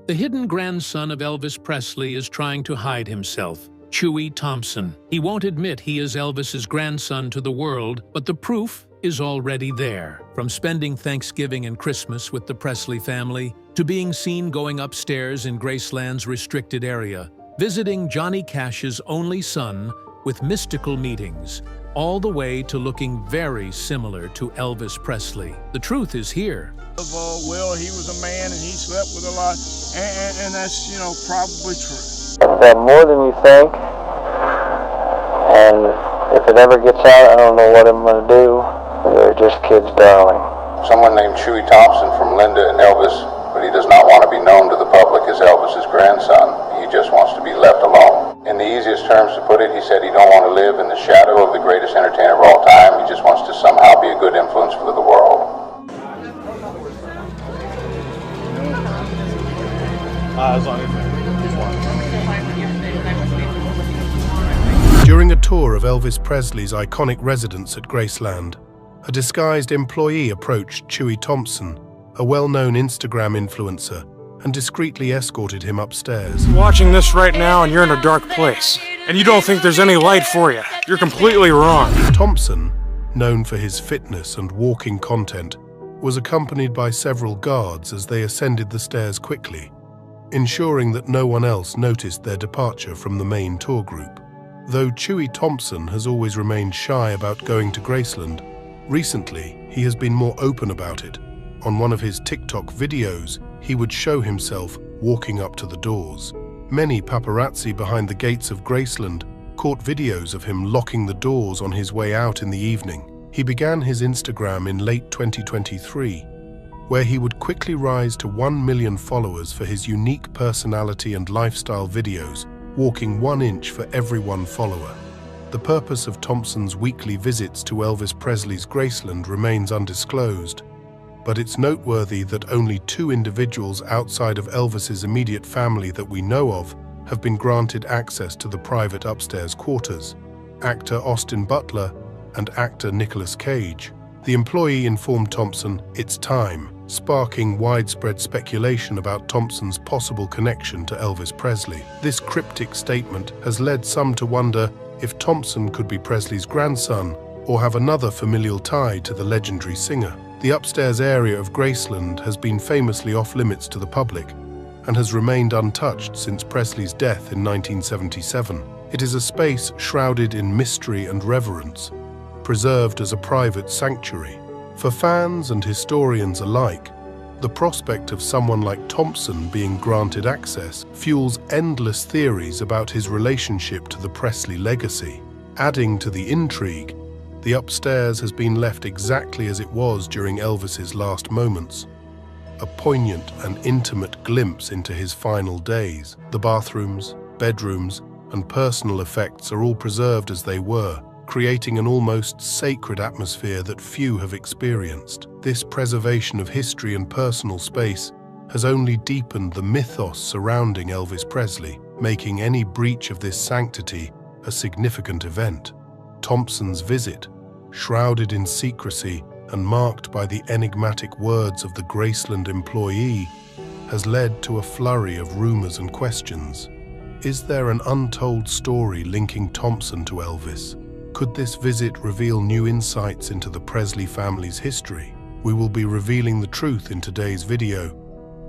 The hidden grandson of Elvis Presley is trying to hide himself, Chewy Thompson. He won't admit he is Elvis's grandson to the world, but the proof is already there. From spending Thanksgiving and Christmas with the Presley family, to being seen going upstairs in Graceland's restricted area, visiting Johnny Cash's only son with mystical meetings, all the way to looking very similar to Elvis Presley. The truth is here. Well, he was a man and he slept with a lot, and that's, probably true. That more than you think, and if it ever gets out, I don't know what I'm going to do. They're just kids, darling. Someone named Chewy Thompson from Linda and Elvis, but he does not want to be known to the public as Elvis's grandson. He just wants to be left alone. In the easiest terms to put it, he said he don't want to live in the shadow of the greatest entertainer of all time. He just wants to somehow be a good influence for the world. As long as During a tour of Elvis Presley's iconic residence at Graceland, a disguised employee approached Chewy Thompson, a well-known Instagram influencer, and discreetly escorted him upstairs. I'm watching this right now and you're in a dark place, and you don't think there's any light for you. You're completely wrong. Thompson, known for his fitness and walking content, was accompanied by several guards as they ascended the stairs quickly, ensuring that no one else noticed their departure from the main tour group. Though Chewy Thompson has always remained shy about going to Graceland, recently he has been more open about it. On one of his TikTok videos, he would show himself walking up to the doors. Many paparazzi behind the gates of Graceland caught videos of him locking the doors on his way out in the evening. He began his Instagram in late 2023, where he would quickly rise to 1 million followers for his unique personality and lifestyle videos, walking 1 inch for every 1 follower. The purpose of Thompson's weekly visits to Elvis Presley's Graceland remains undisclosed, but it's noteworthy that only 2 individuals outside of Elvis's immediate family that we know of have been granted access to the private upstairs quarters: actor Austin Butler and actor Nicolas Cage. The employee informed Thompson it's time, sparking widespread speculation about Thompson's possible connection to Elvis Presley. This cryptic statement has led some to wonder if Thompson could be Presley's grandson or have another familial tie to the legendary singer. The upstairs area of Graceland has been famously off-limits to the public and has remained untouched since Presley's death in 1977. It is a space shrouded in mystery and reverence, preserved as a private sanctuary. For fans and historians alike, the prospect of someone like Thompson being granted access fuels endless theories about his relationship to the Presley legacy. Adding to the intrigue, the upstairs has been left exactly as it was during Elvis's last moments, a poignant and intimate glimpse into his final days. The bathrooms, bedrooms, and personal effects are all preserved as they were, creating an almost sacred atmosphere that few have experienced. This preservation of history and personal space has only deepened the mythos surrounding Elvis Presley, making any breach of this sanctity a significant event. Thompson's visit, shrouded in secrecy and marked by the enigmatic words of the Graceland employee, has led to a flurry of rumors and questions. Is there an untold story linking Thompson to Elvis? Could this visit reveal new insights into the Presley family's history? We will be revealing the truth in today's video,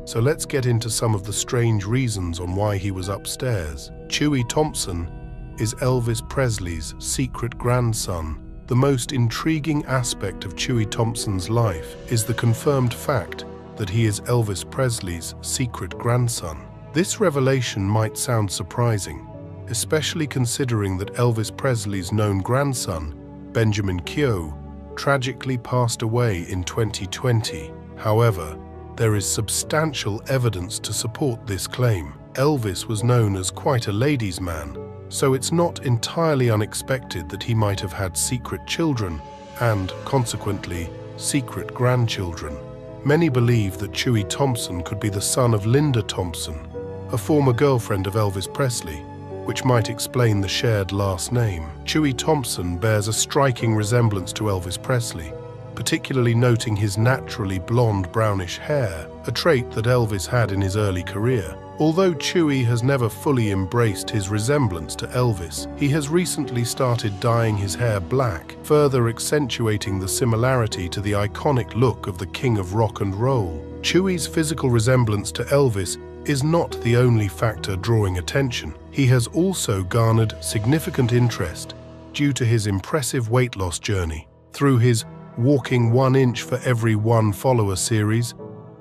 so let's get into some of the strange reasons on why he was upstairs. Chewy Thompson is Elvis Presley's secret grandson. The most intriguing aspect of Chewy Thompson's life is the confirmed fact that he is Elvis Presley's secret grandson. This revelation might sound surprising, especially considering that Elvis Presley's known grandson, Benjamin Keough, tragically passed away in 2020. However, there is substantial evidence to support this claim. Elvis was known as quite a ladies' man, so it's not entirely unexpected that he might have had secret children and, consequently, secret grandchildren. Many believe that Chewy Thompson could be the son of Linda Thompson, a former girlfriend of Elvis Presley, which might explain the shared last name. Chewy Thompson bears a striking resemblance to Elvis Presley, particularly noting his naturally blonde brownish hair. a trait that Elvis had in his early career. Although Chewy has never fully embraced his resemblance to Elvis, he has recently started dyeing his hair black, further accentuating the similarity to the iconic look of the King of Rock and Roll. Chewy's physical resemblance to Elvis is not the only factor drawing attention. He has also garnered significant interest due to his impressive weight loss journey. Through his Walking 1 Inch for Every 1 Follower series,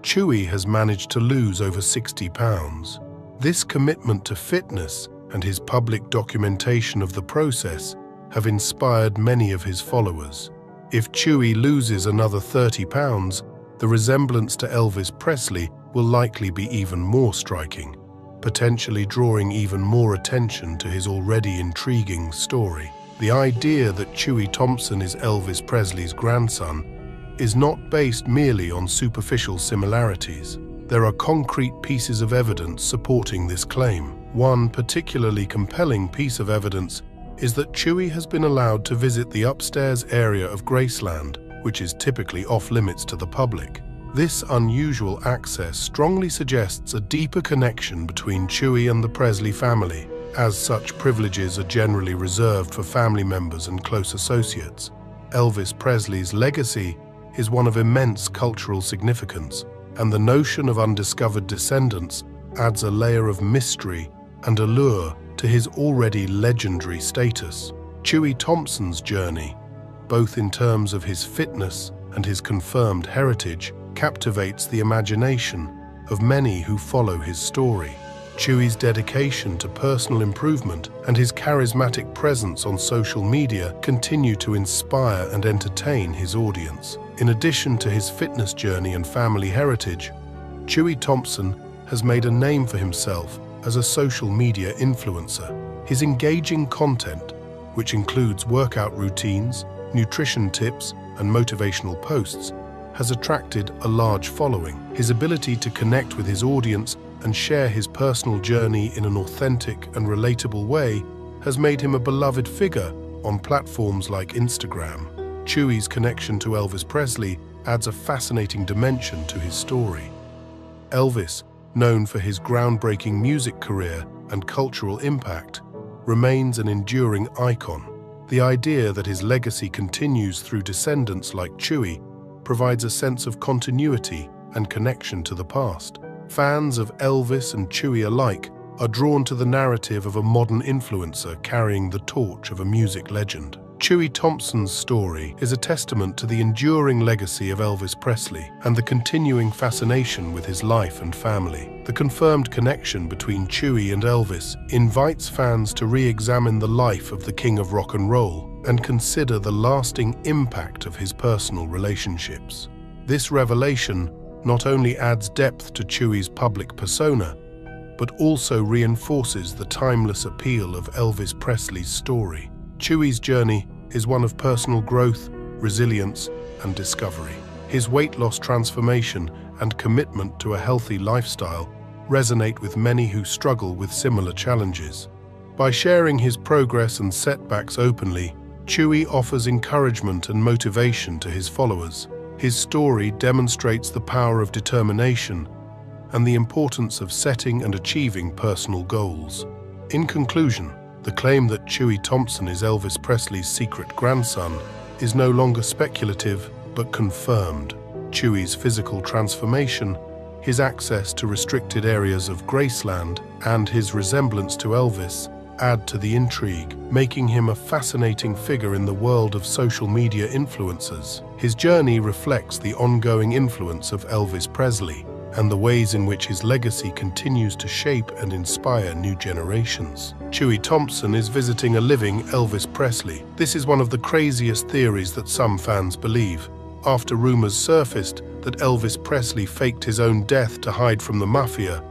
Chewy has managed to lose over 60 pounds. This commitment to fitness and his public documentation of the process have inspired many of his followers. If Chewy loses another 30 pounds, the resemblance to Elvis Presley will likely be even more striking, potentially drawing even more attention to his already intriguing story. The idea that Chewy Thompson is Elvis Presley's grandson is not based merely on superficial similarities. There are concrete pieces of evidence supporting this claim. One particularly compelling piece of evidence is that Chewy has been allowed to visit the upstairs area of Graceland, which is typically off-limits to the public. This unusual access strongly suggests a deeper connection between Chewy and the Presley family, as such privileges are generally reserved for family members and close associates. Elvis Presley's legacy is one of immense cultural significance, and the notion of undiscovered descendants adds a layer of mystery and allure to his already legendary status. Chewy Thompson's journey, both in terms of his fitness and his confirmed heritage, captivates the imagination of many who follow his story. Chewy's dedication to personal improvement and his charismatic presence on social media continue to inspire and entertain his audience. In addition to his fitness journey and family heritage, Chewy Thompson has made a name for himself as a social media influencer. His engaging content, which includes workout routines, nutrition tips, and motivational posts, has attracted a large following. His ability to connect with his audience and share his personal journey in an authentic and relatable way has made him a beloved figure on platforms like Instagram. Chewy's connection to Elvis Presley adds a fascinating dimension to his story. Elvis, known for his groundbreaking music career and cultural impact, remains an enduring icon. The idea that his legacy continues through descendants like Chewy provides a sense of continuity and connection to the past. Fans of Elvis and Chewy alike are drawn to the narrative of a modern influencer carrying the torch of a music legend. Chewy Thompson's story is a testament to the enduring legacy of Elvis Presley and the continuing fascination with his life and family. The confirmed connection between Chewy and Elvis invites fans to re-examine the life of the King of Rock and Roll and consider the lasting impact of his personal relationships. This revelation not only adds depth to Chewy's public persona, but also reinforces the timeless appeal of Elvis Presley's story. Chewy's journey is one of personal growth, resilience, and discovery. His weight loss transformation and commitment to a healthy lifestyle resonate with many who struggle with similar challenges. By sharing his progress and setbacks openly, Chewy offers encouragement and motivation to his followers. His story demonstrates the power of determination and the importance of setting and achieving personal goals. In conclusion, the claim that Chewy Thompson is Elvis Presley's secret grandson is no longer speculative but confirmed. Chewy's physical transformation, his access to restricted areas of Graceland, and his resemblance to Elvis add to the intrigue, making him a fascinating figure in the world of social media influencers. His journey reflects the ongoing influence of Elvis Presley and the ways in which his legacy continues to shape and inspire new generations. Chewy Thompson is visiting a living Elvis Presley. This is one of the craziest theories that some fans believe. After rumors surfaced that Elvis Presley faked his own death to hide from the mafia,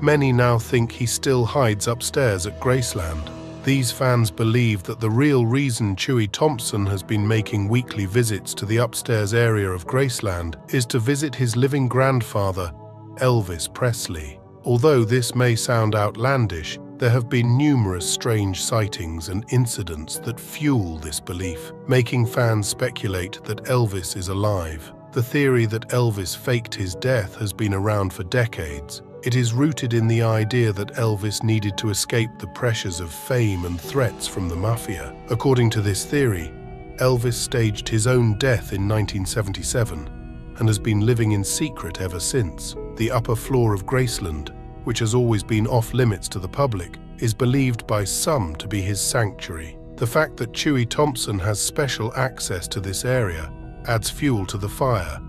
many now think he still hides upstairs at Graceland. These fans believe that the real reason Chewy Thompson has been making weekly visits to the upstairs area of Graceland is to visit his living grandfather, Elvis Presley. Although this may sound outlandish, there have been numerous strange sightings and incidents that fuel this belief, making fans speculate that Elvis is alive. The theory that Elvis faked his death has been around for decades. It is rooted in the idea that Elvis needed to escape the pressures of fame and threats from the mafia. According to this theory, Elvis staged his own death in 1977 and has been living in secret ever since. The upper floor of Graceland, which has always been off-limits to the public, is believed by some to be his sanctuary. The fact that Chewy Thompson has special access to this area adds fuel to the fire,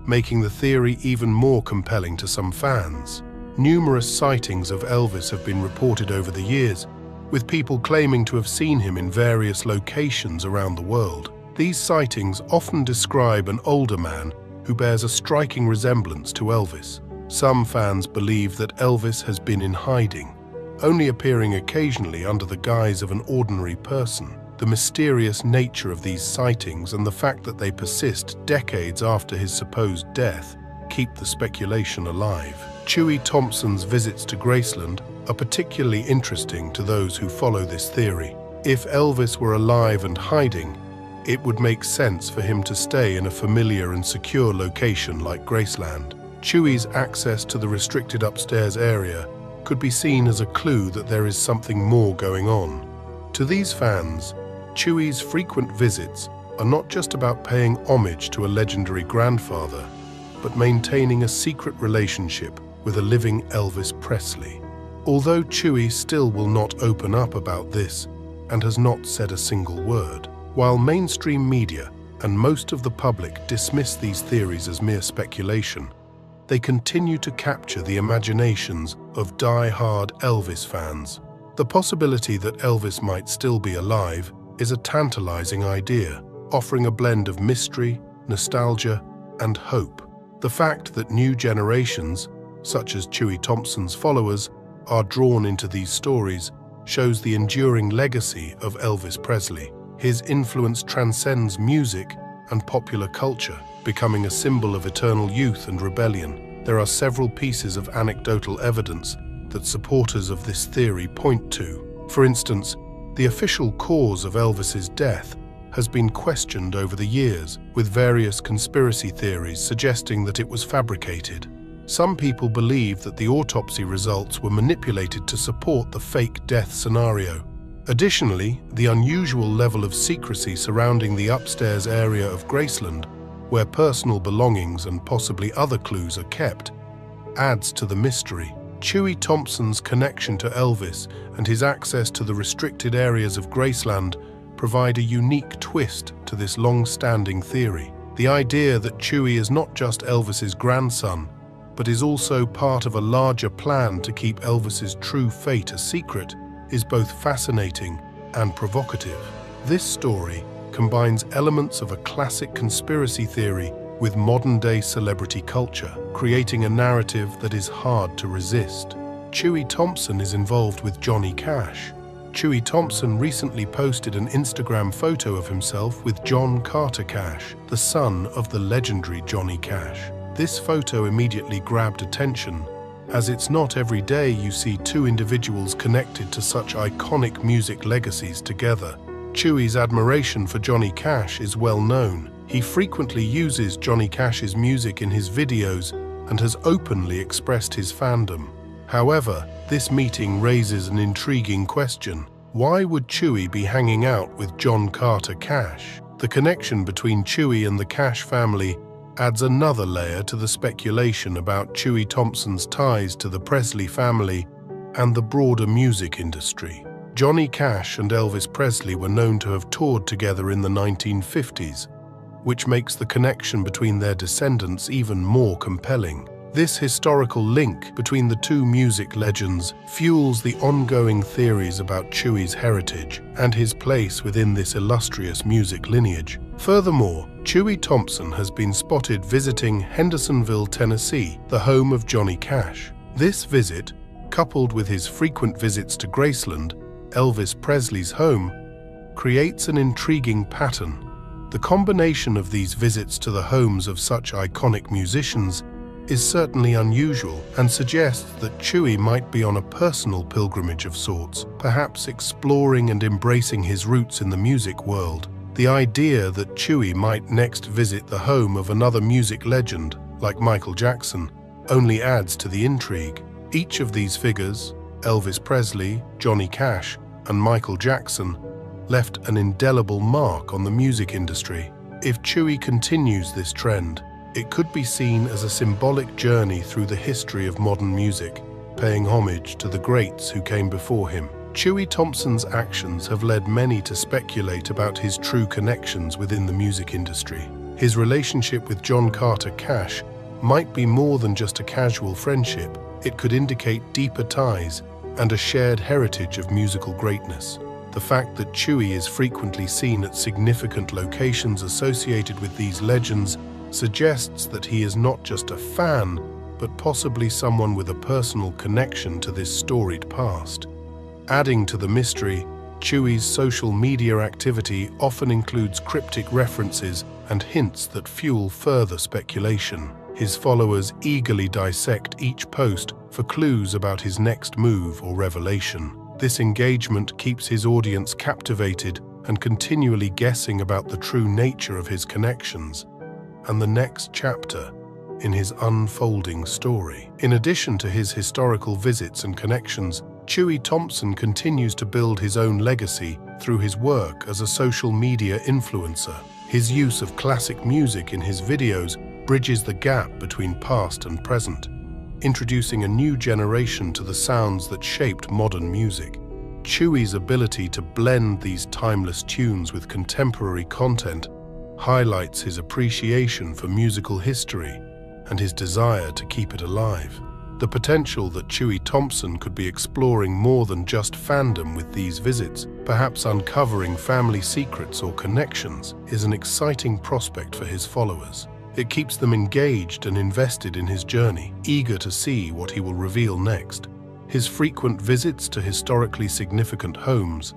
making the theory even more compelling to some fans. Numerous sightings of Elvis have been reported over the years, with people claiming to have seen him in various locations around the world. These sightings often describe an older man who bears a striking resemblance to Elvis. Some fans believe that Elvis has been in hiding, only appearing occasionally under the guise of an ordinary person. The mysterious nature of these sightings and the fact that they persist decades after his supposed death keep the speculation alive. Chewy Thompson's visits to Graceland are particularly interesting to those who follow this theory. If Elvis were alive and hiding, it would make sense for him to stay in a familiar and secure location like Graceland. Chewy's access to the restricted upstairs area could be seen as a clue that there is something more going on. To these fans, Chewy's frequent visits are not just about paying homage to a legendary grandfather, but maintaining a secret relationship with a living Elvis Presley. Although Chewy still will not open up about this and has not said a single word, while mainstream media and most of the public dismiss these theories as mere speculation, they continue to capture the imaginations of die-hard Elvis fans. The possibility that Elvis might still be alive is a tantalizing idea, offering a blend of mystery, nostalgia, and hope. The fact that new generations, such as Chewy Thompson's followers, are drawn into these stories shows the enduring legacy of Elvis Presley. His influence transcends music and popular culture, becoming a symbol of eternal youth and rebellion. There are several pieces of anecdotal evidence that supporters of this theory point to. For instance, the official cause of Elvis's death has been questioned over the years, with various conspiracy theories suggesting that it was fabricated. Some people believe that the autopsy results were manipulated to support the fake death scenario. Additionally, the unusual level of secrecy surrounding the upstairs area of Graceland, where personal belongings and possibly other clues are kept, adds to the mystery. Chewy Thompson's connection to Elvis and his access to the restricted areas of Graceland provide a unique twist to this long-standing theory. The idea that Chewy is not just Elvis's grandson, but is also part of a larger plan to keep Elvis's true fate a secret, is both fascinating and provocative. This story combines elements of a classic conspiracy theory with modern-day celebrity culture, creating a narrative that is hard to resist. Chewy Thompson is involved with Johnny Cash. Chewy Thompson recently posted an Instagram photo of himself with John Carter Cash, the son of the legendary Johnny Cash. This photo immediately grabbed attention, as it's not every day you see two individuals connected to such iconic music legacies together. Chewy's admiration for Johnny Cash is well known. He frequently uses Johnny Cash's music in his videos and has openly expressed his fandom. However, this meeting raises an intriguing question. Why would Chewy be hanging out with John Carter Cash? The connection between Chewy and the Cash family adds another layer to the speculation about Chewy Thompson's ties to the Presley family and the broader music industry. Johnny Cash and Elvis Presley were known to have toured together in the 1950s, which makes the connection between their descendants even more compelling. This historical link between the two music legends fuels the ongoing theories about Chewy's heritage and his place within this illustrious music lineage. Furthermore, Chewy Thompson has been spotted visiting Hendersonville, Tennessee, the home of Johnny Cash. This visit, coupled with his frequent visits to Graceland, Elvis Presley's home, creates an intriguing pattern. The combination of these visits to the homes of such iconic musicians is certainly unusual and suggests that Chewy might be on a personal pilgrimage of sorts, perhaps exploring and embracing his roots in the music world. The idea that Chewy might next visit the home of another music legend, like Michael Jackson, only adds to the intrigue. Each of these figures, Elvis Presley, Johnny Cash, and Michael Jackson, left an indelible mark on the music industry. If Chewy continues this trend, it could be seen as a symbolic journey through the history of modern music, paying homage to the greats who came before him. Chewy Thompson's actions have led many to speculate about his true connections within the music industry. His relationship with John Carter Cash might be more than just a casual friendship. It could indicate deeper ties and a shared heritage of musical greatness. The fact that Chewy is frequently seen at significant locations associated with these legends suggests that he is not just a fan, but possibly someone with a personal connection to this storied past. Adding to the mystery, Chewy's social media activity often includes cryptic references and hints that fuel further speculation. His followers eagerly dissect each post for clues about his next move or revelation. This engagement keeps his audience captivated and continually guessing about the true nature of his connections and the next chapter in his unfolding story. In addition to his historical visits and connections, Chewy Thompson continues to build his own legacy through his work as a social media influencer. His use of classic music in his videos bridges the gap between past and present, introducing a new generation to the sounds that shaped modern music. Chewy's ability to blend these timeless tunes with contemporary content highlights his appreciation for musical history and his desire to keep it alive. The potential that Chewy Thompson could be exploring more than just fandom with these visits, perhaps uncovering family secrets or connections, is an exciting prospect for his followers. It keeps them engaged and invested in his journey, eager to see what he will reveal next. His frequent visits to historically significant homes,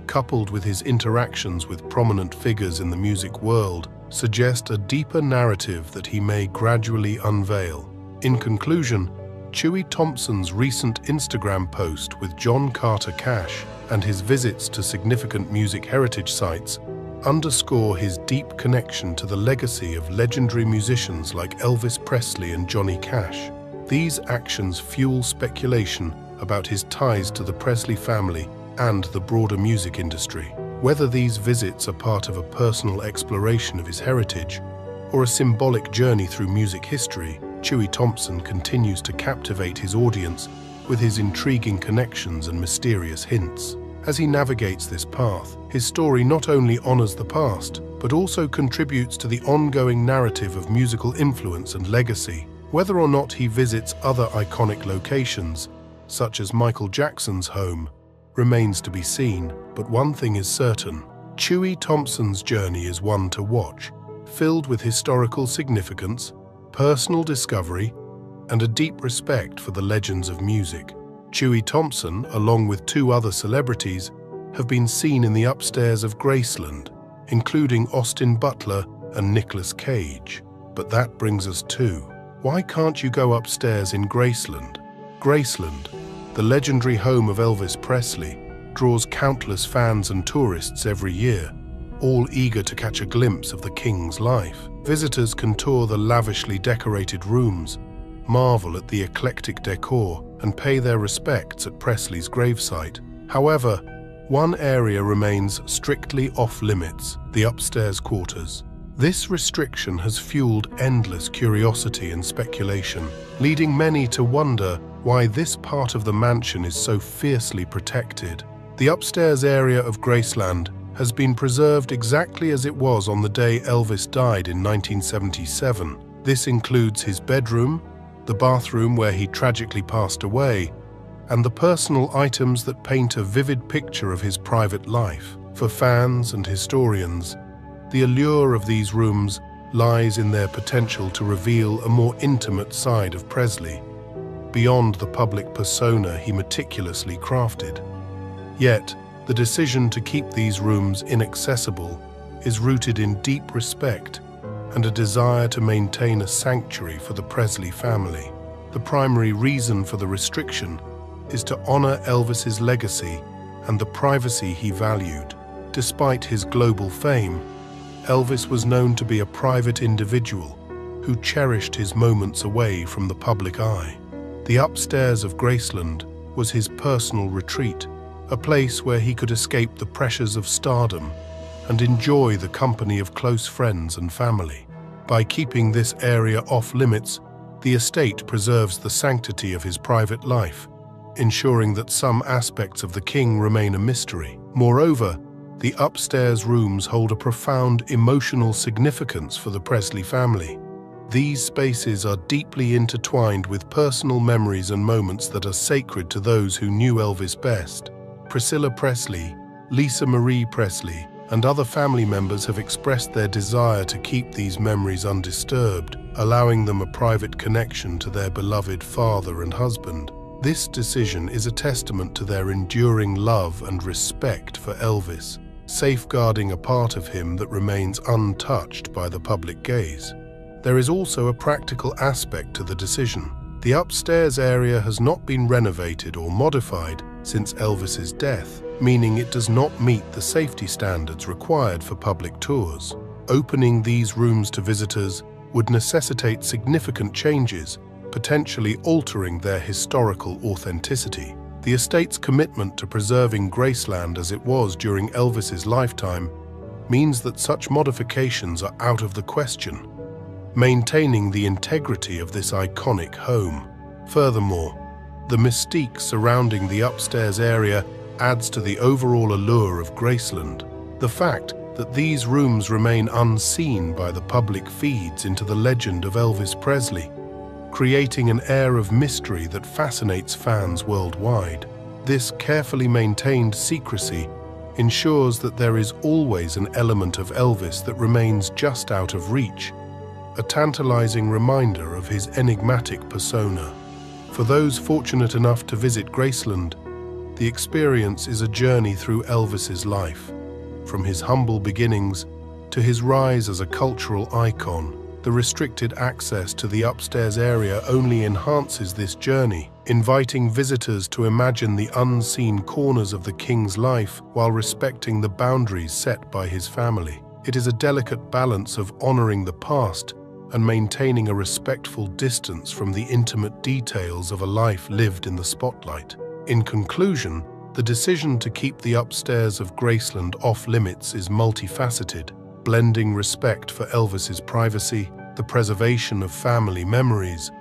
coupled with his interactions with prominent figures in the music world, suggest a deeper narrative that he may gradually unveil. In conclusion, Chewy Thompson's recent Instagram post with John Carter Cash and his visits to significant music heritage sites underscore his deep connection to the legacy of legendary musicians like Elvis Presley and Johnny Cash. These actions fuel speculation about his ties to the Presley family and the broader music industry. Whether these visits are part of a personal exploration of his heritage or a symbolic journey through music history, Chewy Thompson continues to captivate his audience with his intriguing connections and mysterious hints. As he navigates this path, his story not only honors the past, but also contributes to the ongoing narrative of musical influence and legacy. Whether or not he visits other iconic locations, such as Michael Jackson's home, remains to be seen, but one thing is certain: Chewy Thompson's journey is one to watch, filled with historical significance, personal discovery, and a deep respect for the legends of music. Chewy Thompson, along with two other celebrities, have been seen in the upstairs of Graceland, including Austin Butler and Nicolas Cage. But that brings us to, why can't you go upstairs in Graceland? Graceland, the legendary home of Elvis Presley, draws countless fans and tourists every year, all eager to catch a glimpse of the king's life. Visitors can tour the lavishly decorated rooms, marvel at the eclectic decor, and pay their respects at Presley's gravesite. However, one area remains strictly off-limits: the upstairs quarters. This restriction has fueled endless curiosity and speculation, leading many to wonder why this part of the mansion is so fiercely protected. The upstairs area of Graceland has been preserved exactly as it was on the day Elvis died in 1977. This includes his bedroom, the bathroom where he tragically passed away, and the personal items that paint a vivid picture of his private life. For fans and historians, the allure of these rooms lies in their potential to reveal a more intimate side of Presley, beyond the public persona he meticulously crafted. Yet, the decision to keep these rooms inaccessible is rooted in deep respect and a desire to maintain a sanctuary for the Presley family. The primary reason for the restriction is to honor Elvis's legacy and the privacy he valued. Despite his global fame, Elvis was known to be a private individual who cherished his moments away from the public eye. The upstairs of Graceland was his personal retreat, a place where he could escape the pressures of stardom and enjoy the company of close friends and family. By keeping this area off limits, the estate preserves the sanctity of his private life, ensuring that some aspects of the king remain a mystery. Moreover, the upstairs rooms hold a profound emotional significance for the Presley family. These spaces are deeply intertwined with personal memories and moments that are sacred to those who knew Elvis best. Priscilla Presley, Lisa Marie Presley, and other family members have expressed their desire to keep these memories undisturbed, allowing them a private connection to their beloved father and husband. This decision is a testament to their enduring love and respect for Elvis, safeguarding a part of him that remains untouched by the public gaze. There is also a practical aspect to the decision. The upstairs area has not been renovated or modified since Elvis's death, meaning it does not meet the safety standards required for public tours. Opening these rooms to visitors would necessitate significant changes, potentially altering their historical authenticity. The estate's commitment to preserving Graceland as it was during Elvis's lifetime means that such modifications are out of the question, maintaining the integrity of this iconic home. Furthermore, the mystique surrounding the upstairs area adds to the overall allure of Graceland. The fact that these rooms remain unseen by the public feeds into the legend of Elvis Presley, creating an air of mystery that fascinates fans worldwide. This carefully maintained secrecy ensures that there is always an element of Elvis that remains just out of reach, a tantalizing reminder of his enigmatic persona. For those fortunate enough to visit Graceland, the experience is a journey through Elvis's life. From his humble beginnings to his rise as a cultural icon, the restricted access to the upstairs area only enhances this journey, inviting visitors to imagine the unseen corners of the king's life while respecting the boundaries set by his family. It is a delicate balance of honoring the past and maintaining a respectful distance from the intimate details of a life lived in the spotlight. In conclusion, the decision to keep the upstairs of Graceland off limits is multifaceted, blending respect for Elvis's privacy, the preservation of family memories,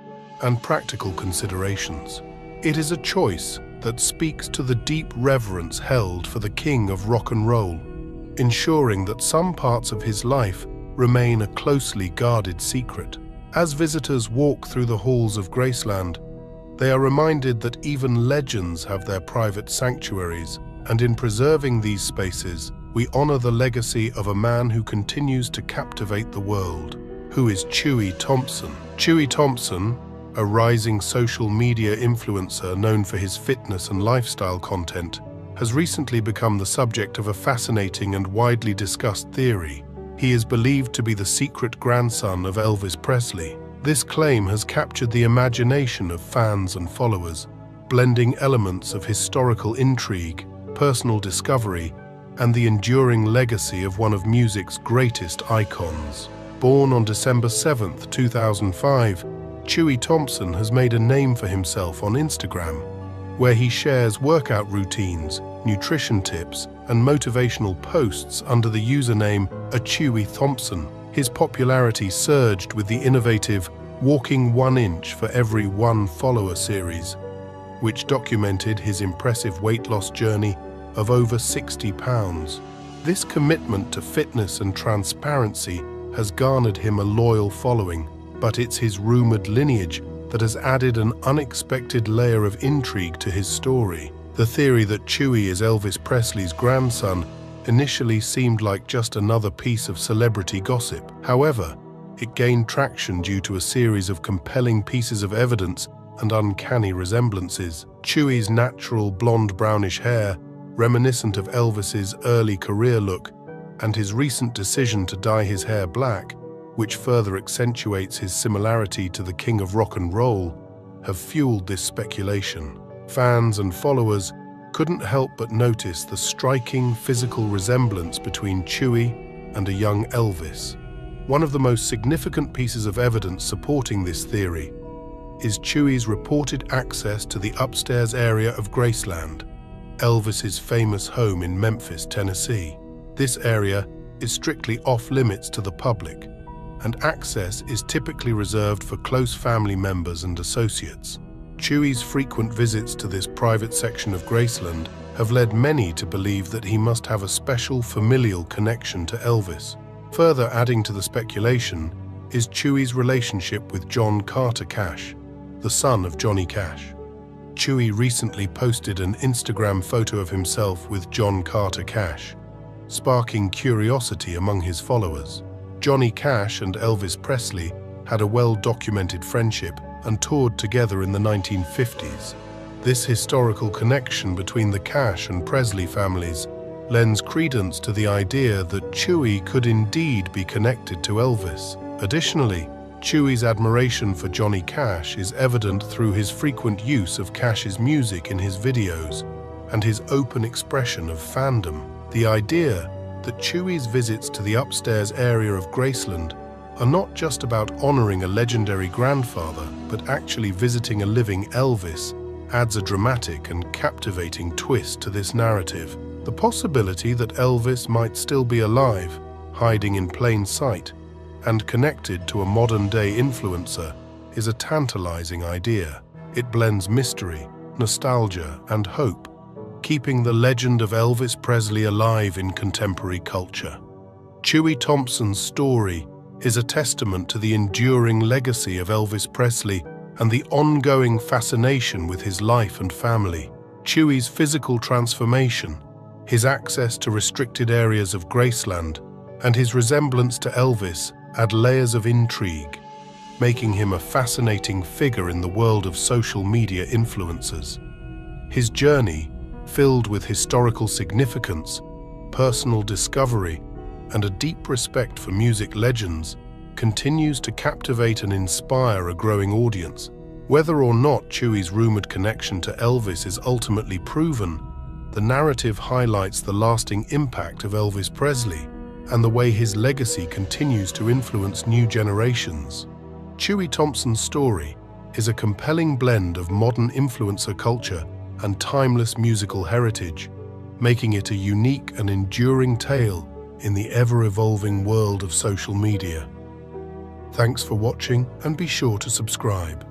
and practical considerations. It is a choice that speaks to the deep reverence held for the king of rock and roll, ensuring that some parts of his life remain a closely guarded secret. As visitors walk through the halls of Graceland, they are reminded that even legends have their private sanctuaries, and in preserving these spaces, we honor the legacy of a man who continues to captivate the world. Who is Chewy Thompson? Chewy Thompson, a rising social media influencer known for his fitness and lifestyle content, has recently become the subject of a fascinating and widely discussed theory. He is believed to be the secret grandson of Elvis Presley. This claim has captured the imagination of fans and followers, blending elements of historical intrigue, personal discovery, and the enduring legacy of one of music's greatest icons. Born on December 7, 2005, Chewy Thompson has made a name for himself on Instagram, where he shares workout routines, nutrition tips, and motivational posts under the username Chewy Thompson. His popularity surged with the innovative Walking 1 Inch for Every 1 Follower series, which documented his impressive weight loss journey of over 60 pounds. This commitment to fitness and transparency has garnered him a loyal following, but it's his rumored lineage that has added an unexpected layer of intrigue to his story. The theory that Chewy is Elvis Presley's grandson initially seemed like just another piece of celebrity gossip. However, it gained traction due to a series of compelling pieces of evidence and uncanny resemblances. Chewy's natural blonde-brownish hair, reminiscent of Elvis's early career look, and his recent decision to dye his hair black, which further accentuates his similarity to the king of rock and roll, have fueled this speculation. Fans and followers couldn't help but notice the striking physical resemblance between Chewy and a young Elvis. One of the most significant pieces of evidence supporting this theory is Chewy's reported access to the upstairs area of Graceland, Elvis's famous home in Memphis, Tennessee. This area is strictly off-limits to the public, and access is typically reserved for close family members and associates. Chewy's frequent visits to this private section of Graceland have led many to believe that he must have a special familial connection to Elvis. Further adding to the speculation is Chewy's relationship with John Carter Cash, the son of Johnny Cash. Chewy recently posted an Instagram photo of himself with John Carter Cash, sparking curiosity among his followers. Johnny Cash and Elvis Presley had a well-documented friendship and toured together in the 1950s. This historical connection between the Cash and Presley families lends credence to the idea that Chewy could indeed be connected to Elvis. Additionally, Chewy's admiration for Johnny Cash is evident through his frequent use of Cash's music in his videos and his open expression of fandom. The idea that Chewy's visits to the upstairs area of Graceland are not just about honoring a legendary grandfather, but actually visiting a living Elvis adds a dramatic and captivating twist to this narrative. The possibility that Elvis might still be alive, hiding in plain sight, and connected to a modern-day influencer is a tantalizing idea. It blends mystery, nostalgia, and hope, keeping the legend of Elvis Presley alive in contemporary culture. Chewy Thompson's story is a testament to the enduring legacy of Elvis Presley and the ongoing fascination with his life and family. Chewy's physical transformation, his access to restricted areas of Graceland, and his resemblance to Elvis add layers of intrigue, making him a fascinating figure in the world of social media influencers. His journey, filled with historical significance, personal discovery, and a deep respect for music legends, continues to captivate and inspire a growing audience. Whether or not Chewy's rumored connection to Elvis is ultimately proven, the narrative highlights the lasting impact of Elvis Presley and the way his legacy continues to influence new generations. Chewy Thompson's story is a compelling blend of modern influencer culture and timeless musical heritage, making it a unique and enduring tale in the ever-evolving world of social media. Thanks for watching, and be sure to subscribe.